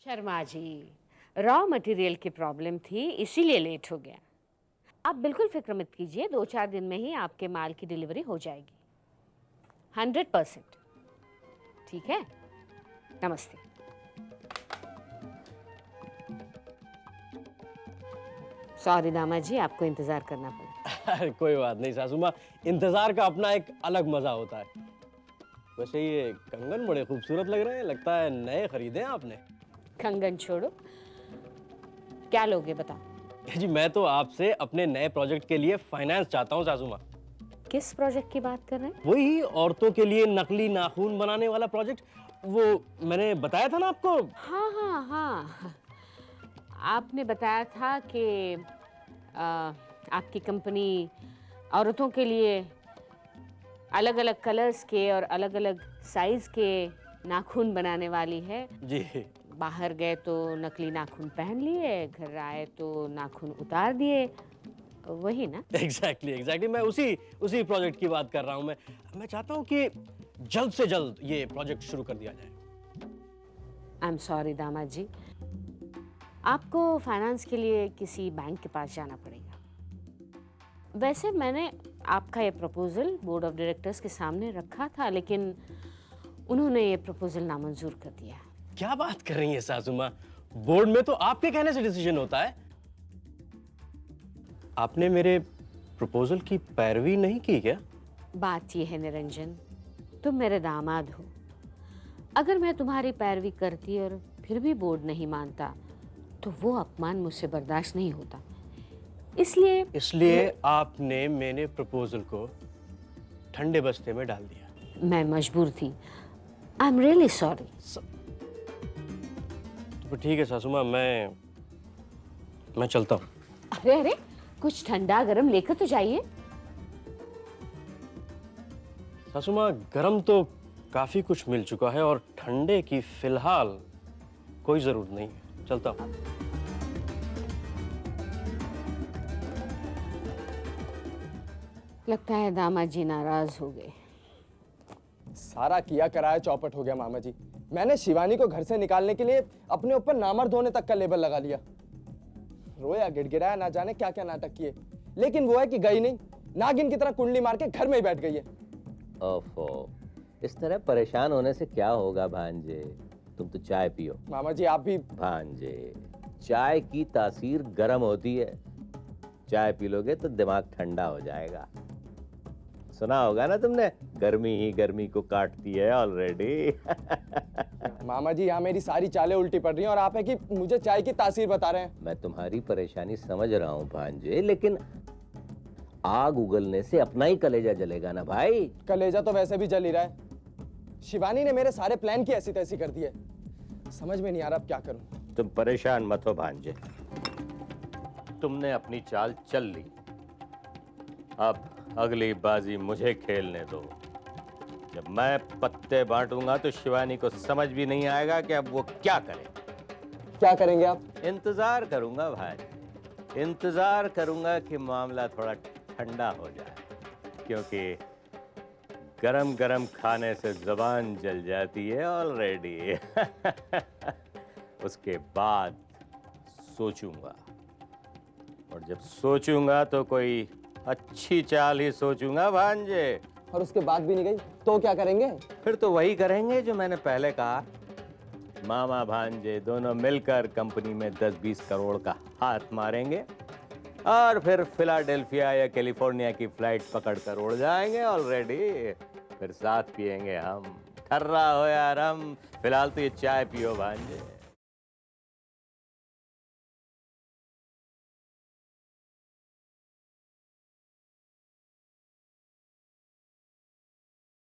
Sharma ji, raw material की problem थी इसीलिए लेट हो गया। आप बिल्कुल फिक्र मत कीजिए, 2-4 दिन में ही आपके माल की डिलीवरी हो जाएगी 100%। ठीक है, नमस्ते। सॉरी दामा जी, आपको इंतजार करना पड़ा। अरे कोई बात नहीं सासू माँ, इंतजार का अपना एक अलग मजा होता है। वैसे ये कंगन बड़े खूबसूरत लग रहे हैं, लगता है नए खरीदे हैं आपने। कंगन छोड़ो, क्या लोगे बताओ। जी मैं तो आपसे अपने नए प्रोजेक्ट के लिए फाइनेंस चाहता हूँ सासू माँ। किस प्रोजेक्ट की बात कर रहे हैं? वही औरतों के लिए नकली नाखून बनाने वाला प्रोजेक्ट, वो मैंने बताया था ना आपको। हाँ हाँ हाँ, आपने बताया था कि आपकी कंपनी औरतों के लिए अलग अलग कलर्स के और अलग अलग साइज के नाखून बनाने वाली है। जी बाहर गए तो नकली नाखून पहन लिए, घर आए तो नाखून उतार दिए, वही ना? एग्जैक्टली मैं उसी प्रोजेक्ट की बात कर रहा हूँ। मैं चाहता हूँ कि जल्द से जल्द ये प्रोजेक्ट शुरू कर दिया जाए। आई एम सॉरी दामाद जी, आपको फाइनेंस के लिए किसी बैंक के पास जाना पड़ेगा। वैसे मैंने आपका ये प्रपोजल बोर्ड ऑफ डायरेक्टर्स के सामने रखा था, लेकिन उन्होंने ये प्रपोजल नामंजूर कर दिया। क्या बात कर रही है सासू माँ, बोर्ड में तो आपके कहने से डिसीजन होता है। आपने मेरे प्रपोजल की पैरवी नहीं की क्या? बात यह है निरंजन, तुम मेरे दामाद हो। अगर मैं तुम्हारी पैरवी करती और फिर भी बोर्ड नहीं मानता तो वो अपमान मुझसे बर्दाश्त नहीं होता। इसलिए आपने मेरे प्रपोजल को ठंडे बस्ते में डाल दिया। मैं मजबूर थी। I am really sorry. तो ठीक है सासू माँ, मैं चलता हूँ। अरे अरे, कुछ ठंडा गरम लेकर तो जाइए। सासू माँ, गरम तो काफी कुछ मिल चुका है और ठंडे की फिलहाल कोई जरूरत नहीं है। चलता हूँ। लगता है दामाद जी नाराज हो गए। सारा किया कराया चौपट हो गया मामा जी। मैंने शिवानी को घर से निकालने के लिए अपने ऊपर नामर्द होने तक का लेबल लगा लिया। रोया गिड़गिड़ाया, ना जाने क्या क्या नाटक किए, लेकिन वो है कि गई नहीं, नागिन की तरह कुंडली मार के घर में ही बैठ गई है। ओफो, इस तरह परेशान होने से क्या होगा भांजे, तुम तो चाय पियो। मामा जी आप भी। भांजे, चाय की तासीर गर्म होती है, चाय पी लोगे तो दिमाग ठंडा हो जाएगा। सुना होगा ना तुमने, गर्मी ही गर्मी को काटती है ऑलरेडी। मामा जी यहाँ मेरी सारी चालें उल्टी पड़ रही हैं और आप है कि मुझे चाय की तासीर बता रहे हैं। मैं तुम्हारी परेशानी समझ रहा हूँ भांजे, लेकिन आग उगलने से अपना ही कलेजा जलेगा ना भाई। कलेजा तो वैसे भी जल ही रहा है। शिवानी ने मेरे सारे प्लान की ऐसी तैसी कर दी है, समझ में नहीं आ रहा अब क्या करूं। तुम परेशान मत हो भांजे, तुमने अपनी चाल चल ली, अब अगली बाजी मुझे खेलने दो। जब मैं पत्ते बांटूंगा तो शिवानी को समझ भी नहीं आएगा कि अब वो क्या करे। क्या करेंगे आप? इंतजार करूंगा भाई, इंतजार करूंगा कि मामला थोड़ा ठंडा हो जाए, क्योंकि गरम गरम खाने से जुबान जल जाती है ऑलरेडी। उसके बाद सोचूंगा, और जब सोचूंगा तो कोई अच्छी चाल ही सोचूंगा भांजे। और उसके बाद भी नहीं गई तो क्या करेंगे? फिर तो वही करेंगे जो मैंने पहले कहा, मामा भांजे दोनों मिलकर कंपनी में 10-20 करोड़ का हाथ मारेंगे और फिर फिलाडेल्फिया या कैलिफोर्निया की फ्लाइट पकड़कर उड़ जाएंगे ऑलरेडी। फिर साथ पिएंगे हम, ठर्रा हो यार हम। फिलहाल तो ये चाय पियो भांजे।